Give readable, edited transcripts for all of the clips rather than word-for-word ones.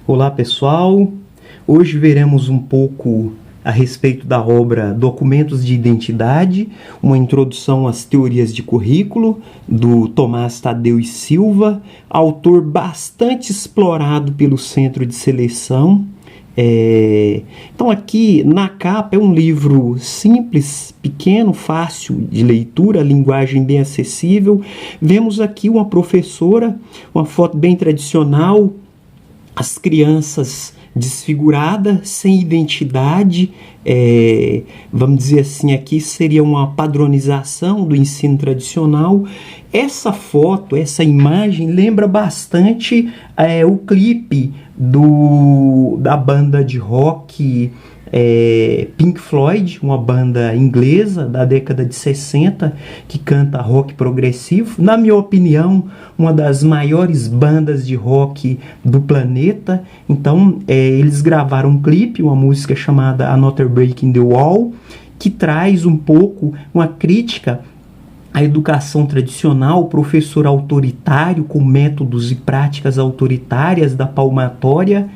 Olá pessoal, hoje veremos um pouco a respeito da obra Documentos de Identidade, uma introdução às teorias de currículo, do Tomás Tadeu e Silva, autor bastante explorado pelo Centro de Seleção. Então aqui na capa é um livro simples, pequeno, fácil de leitura, linguagem bem acessível. Vemos aqui uma professora, uma foto bem tradicional, as crianças desfiguradas, sem identidade, vamos dizer assim, aqui seria uma padronização do ensino tradicional. Essa foto, essa imagem lembra bastante o clipe da banda de rock Pink Floyd, uma banda inglesa da década de 60 que canta rock progressivo. Na minha opinião, uma das maiores bandas de rock do planeta. Então, eles gravaram um clipe, uma música chamada Another Break in the Wall, que traz um pouco uma crítica à educação tradicional, o professor autoritário com métodos e práticas autoritárias da palmatória.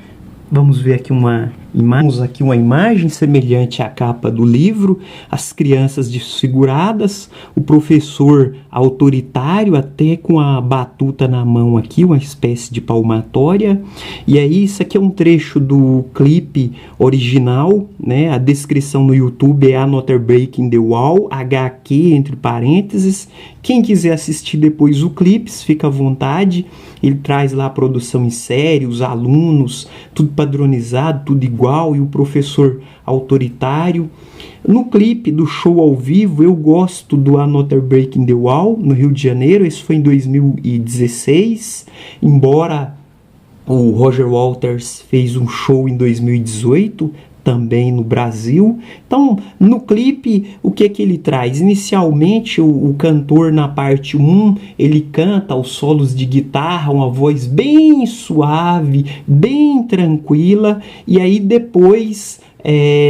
Vamos ver aqui uma imagem semelhante à capa do livro, as crianças desfiguradas, o professor autoritário até com a batuta na mão aqui, uma espécie de palmatória. E aí isso aqui é um trecho do clipe original, né? A descrição no YouTube é Another Break in the Wall, HQ entre parênteses. Quem quiser assistir depois o clipe, fica à vontade. Ele traz lá a produção em série, os alunos, tudo padronizado, tudo igual, e o professor autoritário. No clipe do show ao vivo, eu gosto do Another Break in the Wall, no Rio de Janeiro. Esse foi em 2016, embora o Roger Waters fez um show em 2018, também no Brasil. Então, no clipe, o que ele traz? Inicialmente, o cantor na parte 1, ele canta os solos de guitarra, uma voz bem suave, bem tranquila, e aí depois,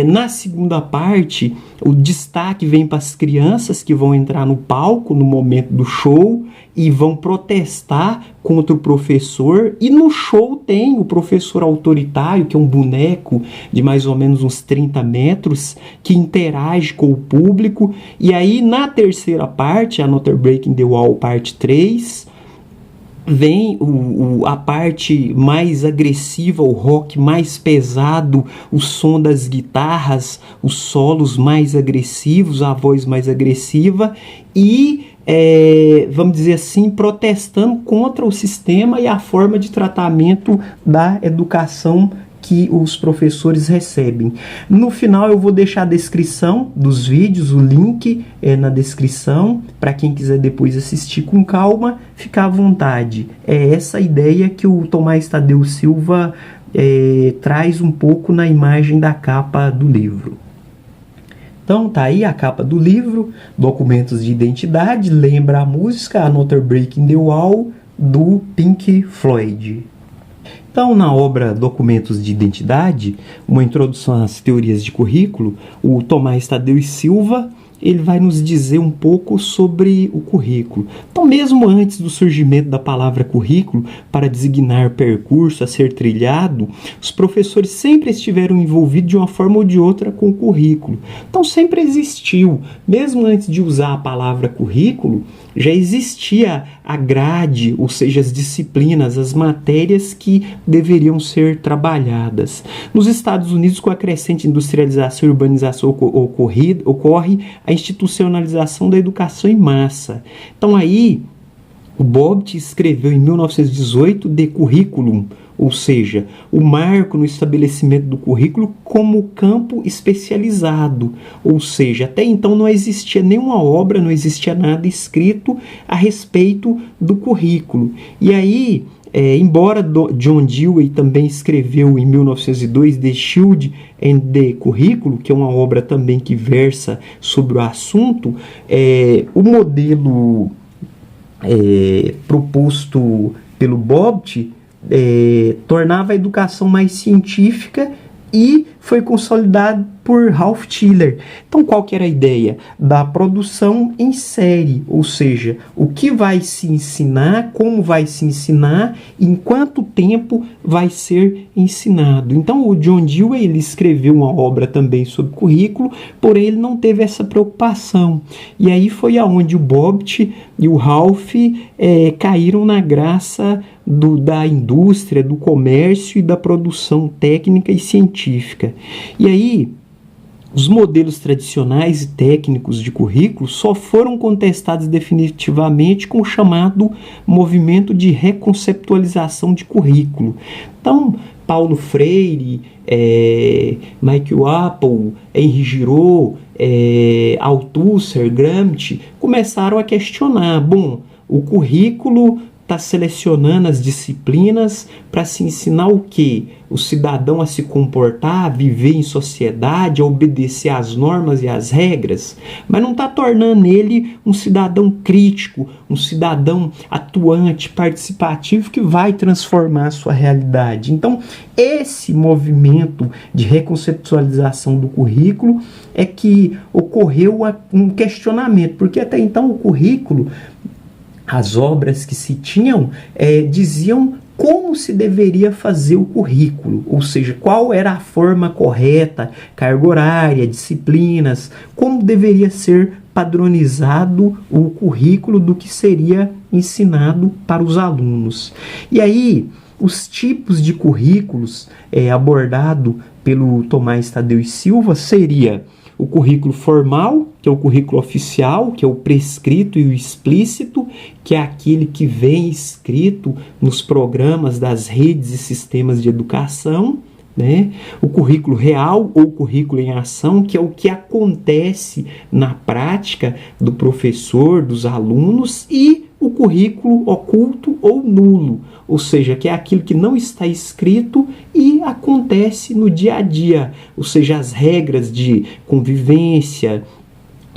na segunda parte, o destaque vem para as crianças que vão entrar no palco no momento do show e vão protestar contra o professor. E no show tem o professor autoritário, que é um boneco de mais ou menos uns 30 metros, que interage com o público. E aí na terceira parte, Another Break in the Wall, parte 3, vem a parte mais agressiva, o rock mais pesado, o som das guitarras, os solos mais agressivos, a voz mais agressiva e, vamos dizer assim, protestando contra o sistema e a forma de tratamento da educação que os professores recebem. No final eu vou deixar a descrição dos vídeos, o link na descrição, para quem quiser depois assistir com calma, ficar à vontade. É essa ideia que o Tomás Tadeu Silva traz um pouco na imagem da capa do livro. Então tá aí a capa do livro, Documentos de Identidade, lembra a música Another Break in the Wall, do Pink Floyd. Então, na obra Documentos de Identidade, uma introdução às teorias de currículo, o Tomás Tadeu e Silva, ele vai nos dizer um pouco sobre o currículo. Então, mesmo antes do surgimento da palavra currículo para designar percurso a ser trilhado, os professores sempre estiveram envolvidos de uma forma ou de outra com o currículo. Então, sempre existiu. Mesmo antes de usar a palavra currículo, já existia a grade, ou seja, as disciplinas, as matérias que deveriam ser trabalhadas. Nos Estados Unidos, com a crescente industrialização e urbanização ocorre a institucionalização da educação em massa. Então aí, o Bobbitt escreveu em 1918 The Curriculum, ou seja, o marco no estabelecimento do currículo como campo especializado. Ou seja, até então não existia nenhuma obra, não existia nada escrito a respeito do currículo. E aí, embora John Dewey também escreveu em 1902 The Shield and the Curriculum, que é uma obra também que versa sobre o assunto, o modelo proposto pelo Bobbitt tornava a educação mais científica e foi consolidado por Ralph Tiller. Então, qual que era a ideia? Da produção em série, ou seja, o que vai se ensinar, como vai se ensinar, em quanto tempo vai ser ensinado. Então, o John Dewey, ele escreveu uma obra também sobre currículo, porém ele não teve essa preocupação. E aí foi aonde o Bobbitt e o Ralph caíram na graça da indústria, do comércio e da produção técnica e científica. E aí, os modelos tradicionais e técnicos de currículo só foram contestados definitivamente com o chamado movimento de reconceptualização de currículo. Então, Paulo Freire, Michael Apple, Henri Giraud, Althusser, Gramsci começaram a questionar, o currículo está selecionando as disciplinas para se ensinar o quê? O cidadão a se comportar, a viver em sociedade, a obedecer às normas e às regras, mas não está tornando ele um cidadão crítico, um cidadão atuante, participativo, que vai transformar a sua realidade. Então, esse movimento de reconceptualização do currículo é que ocorreu um questionamento, porque até então o currículo, as obras que se tinham, diziam como se deveria fazer o currículo, ou seja, qual era a forma correta, carga horária, disciplinas, como deveria ser padronizado o currículo do que seria ensinado para os alunos. E aí, os tipos de currículos abordado pelo Tomás Tadeu e Silva seria o currículo formal, que é o currículo oficial, que é o prescrito e o explícito, que é aquele que vem escrito nos programas das redes e sistemas de educação, né? O currículo real ou currículo em ação, que é o que acontece na prática do professor, dos alunos, e o currículo oculto ou nulo, ou seja, que é aquilo que não está escrito e acontece no dia a dia, ou seja, as regras de convivência,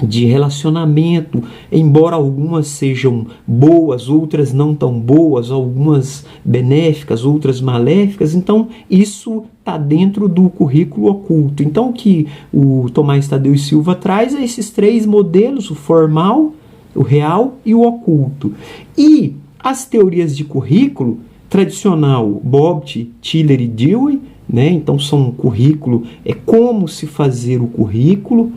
de relacionamento, embora algumas sejam boas, outras não tão boas, algumas benéficas, outras maléficas, então isso está dentro do currículo oculto. Então o que o Tomás Tadeu e Silva traz é esses três modelos, o formal, o real e o oculto. E as teorias de currículo tradicional, Bobbitt, Tiller e Dewey, né? Então são um currículo, como se fazer o currículo,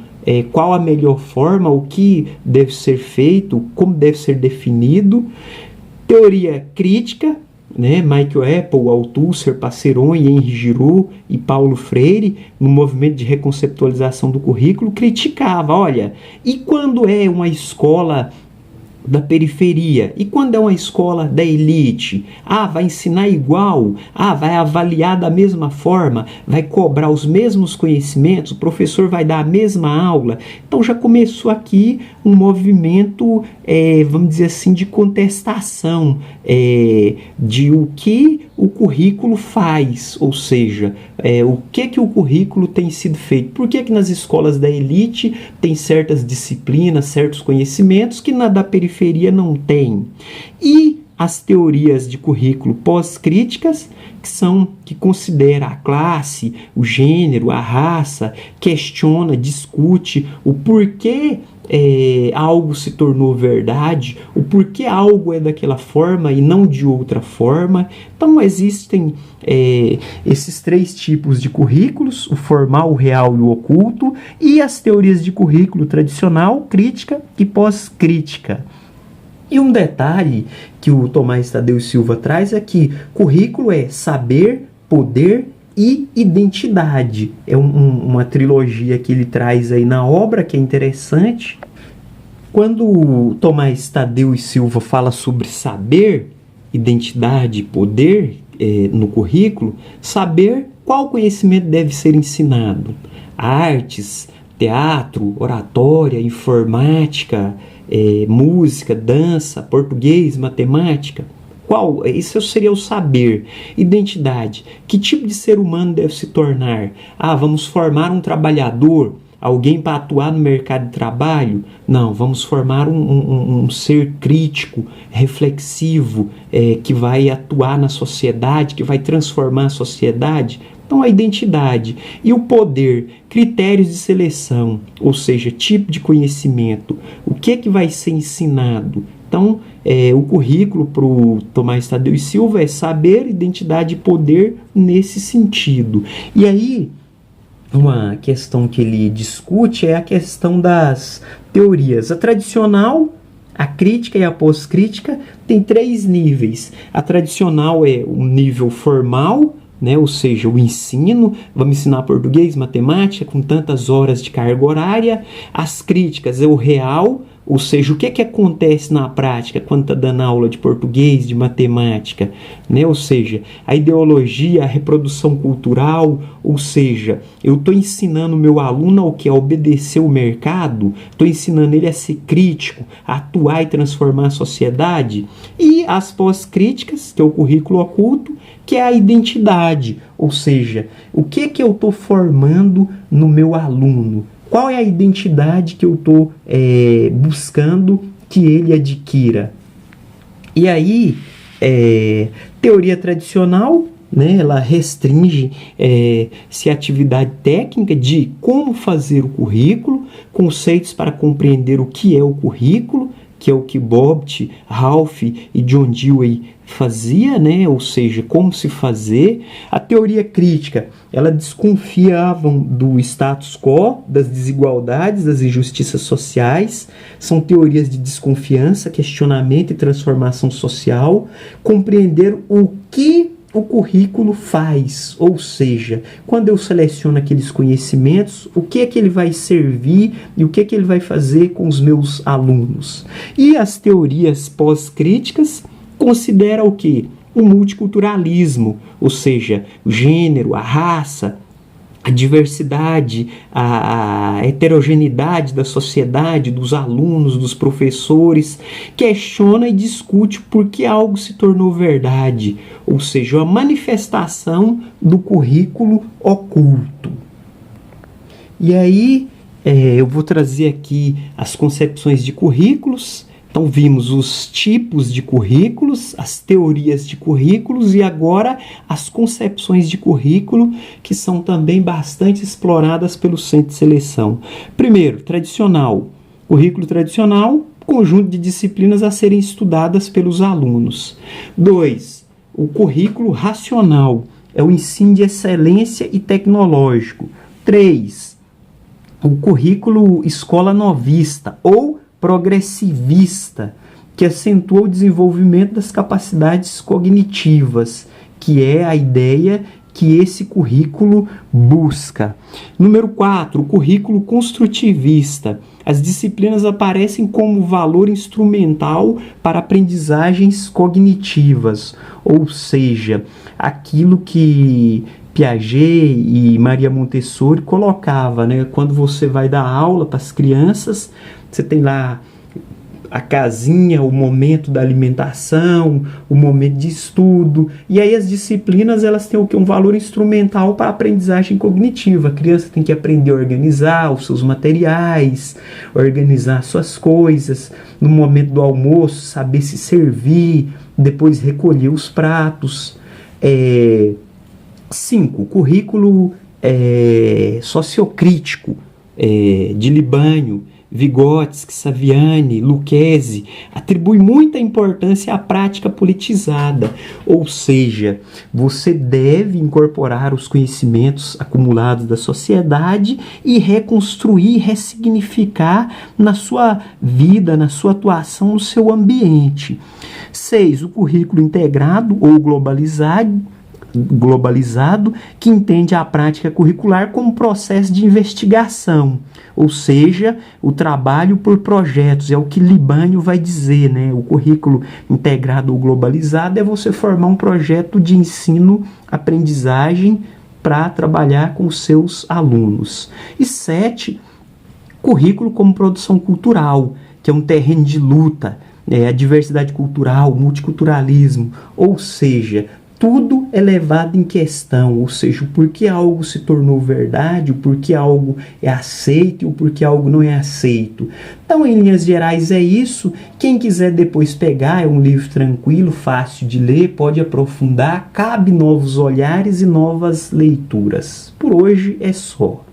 qual a melhor forma, o que deve ser feito, como deve ser definido. Teoria crítica, né? Michael Apple, Althusser, Passeron, Henri Giraud e Paulo Freire, no movimento de reconceptualização do currículo, criticava, olha, e quando é uma escola da periferia? E quando é uma escola da elite? Vai ensinar igual? Vai avaliar da mesma forma? Vai cobrar os mesmos conhecimentos? O professor vai dar a mesma aula? Então já começou aqui um movimento, vamos dizer assim, de contestação de o que o currículo faz, ou seja, o que o currículo tem sido feito. Por que nas escolas da elite tem certas disciplinas, certos conhecimentos que na da periferia não tem? E as teorias de currículo pós-críticas, que considera a classe, o gênero, a raça, questiona, discute o porquê algo se tornou verdade, o porquê algo é daquela forma e não de outra forma. Então existem esses três tipos de currículos, o formal, o real e o oculto, e as teorias de currículo tradicional, crítica e pós-crítica. E um detalhe que o Tomás Tadeu e Silva traz é que currículo é saber, poder e identidade. É uma trilogia que ele traz aí na obra, que é interessante. Quando o Tomás Tadeu e Silva fala sobre saber, identidade e poder no currículo, saber qual conhecimento deve ser ensinado. Artes, teatro, oratória, informática, música, dança, português, matemática. Isso seria o saber. Identidade. Que tipo de ser humano deve se tornar? Vamos formar um trabalhador. alguém para atuar no mercado de trabalho? Não, vamos formar um ser crítico, reflexivo, que vai atuar na sociedade, que vai transformar a sociedade. Então, a identidade e o poder, critérios de seleção, ou seja, tipo de conhecimento, o que vai ser ensinado. Então, o currículo para o Tomás Tadeu e Silva é saber, identidade e poder nesse sentido. E aí, uma questão que ele discute é a questão das teorias. A tradicional, a crítica e a pós-crítica tem 3 níveis. A tradicional é o nível formal, né? Ou seja, o ensino, vamos ensinar português, matemática, com tantas horas de carga horária. As críticas é o real, ou seja, o que acontece na prática quando está dando aula de português, de matemática, né? Ou seja, a ideologia, a reprodução cultural, ou seja, eu estou ensinando o meu aluno ao que? A obedecer o mercado, estou ensinando ele a ser crítico, a atuar e transformar a sociedade. E as pós-críticas, que é o currículo oculto, que é a identidade, ou seja, o que eu estou formando no meu aluno? Qual é a identidade que eu estou buscando que ele adquira? E aí, teoria tradicional, né, ela restringe se a atividade técnica de como fazer o currículo, conceitos para compreender o que é o currículo, que é o que Bobbitt, Ralph e John Dewey fazia, né? Ou seja, como se fazer. A teoria crítica, ela desconfiavam do status quo, das desigualdades, das injustiças sociais. São teorias de desconfiança, questionamento e transformação social. Compreender o que o currículo faz, ou seja, quando eu seleciono aqueles conhecimentos, o que é que ele vai servir e o que é que ele vai fazer com os meus alunos. E as teorias pós-críticas consideram o quê? O multiculturalismo, ou seja, o gênero, a raça, a diversidade, a heterogeneidade da sociedade, dos alunos, dos professores, questiona e discute por que algo se tornou verdade, ou seja, a manifestação do currículo oculto. E aí, eu vou trazer aqui as concepções de currículos. Então, vimos os tipos de currículos, as teorias de currículos e agora as concepções de currículo, que são também bastante exploradas pelo Centro de Seleção. Primeiro, tradicional. Currículo tradicional, conjunto de disciplinas a serem estudadas pelos alunos. 2. O currículo racional, é o ensino de excelência e tecnológico. 3. O currículo escola novista ou progressivista, que acentua o desenvolvimento das capacidades cognitivas, que é a ideia que esse currículo busca. Número 4, o currículo construtivista. As disciplinas aparecem como valor instrumental para aprendizagens cognitivas, ou seja, aquilo que Piaget e Maria Montessori colocava, né? Quando você vai dar aula para as crianças, você tem lá a casinha, o momento da alimentação, o momento de estudo, e aí as disciplinas elas têm o que? Um valor instrumental para a aprendizagem cognitiva. A criança tem que aprender a organizar os seus materiais, organizar suas coisas, no momento do almoço, saber se servir, depois recolher os pratos. 5. Currículo sociocrítico, de Libânio, Vygotsky, Saviani, Lucchesi, atribui muita importância à prática politizada, ou seja, você deve incorporar os conhecimentos acumulados da sociedade e reconstruir, ressignificar na sua vida, na sua atuação, no seu ambiente. 6. O currículo integrado ou globalizado, que entende a prática curricular como processo de investigação, ou seja, o trabalho por projetos, é o que Libânio vai dizer, né? O currículo integrado ou globalizado é você formar um projeto de ensino-aprendizagem para trabalhar com os seus alunos. E 7, currículo como produção cultural, que é um terreno de luta, a diversidade cultural, o multiculturalismo, ou seja, tudo é levado em questão, ou seja, o porquê algo se tornou verdade, o porquê algo é aceito e o porquê algo não é aceito. Então, em linhas gerais, é isso. Quem quiser depois pegar, é um livro tranquilo, fácil de ler, pode aprofundar, cabe novos olhares e novas leituras. Por hoje é só.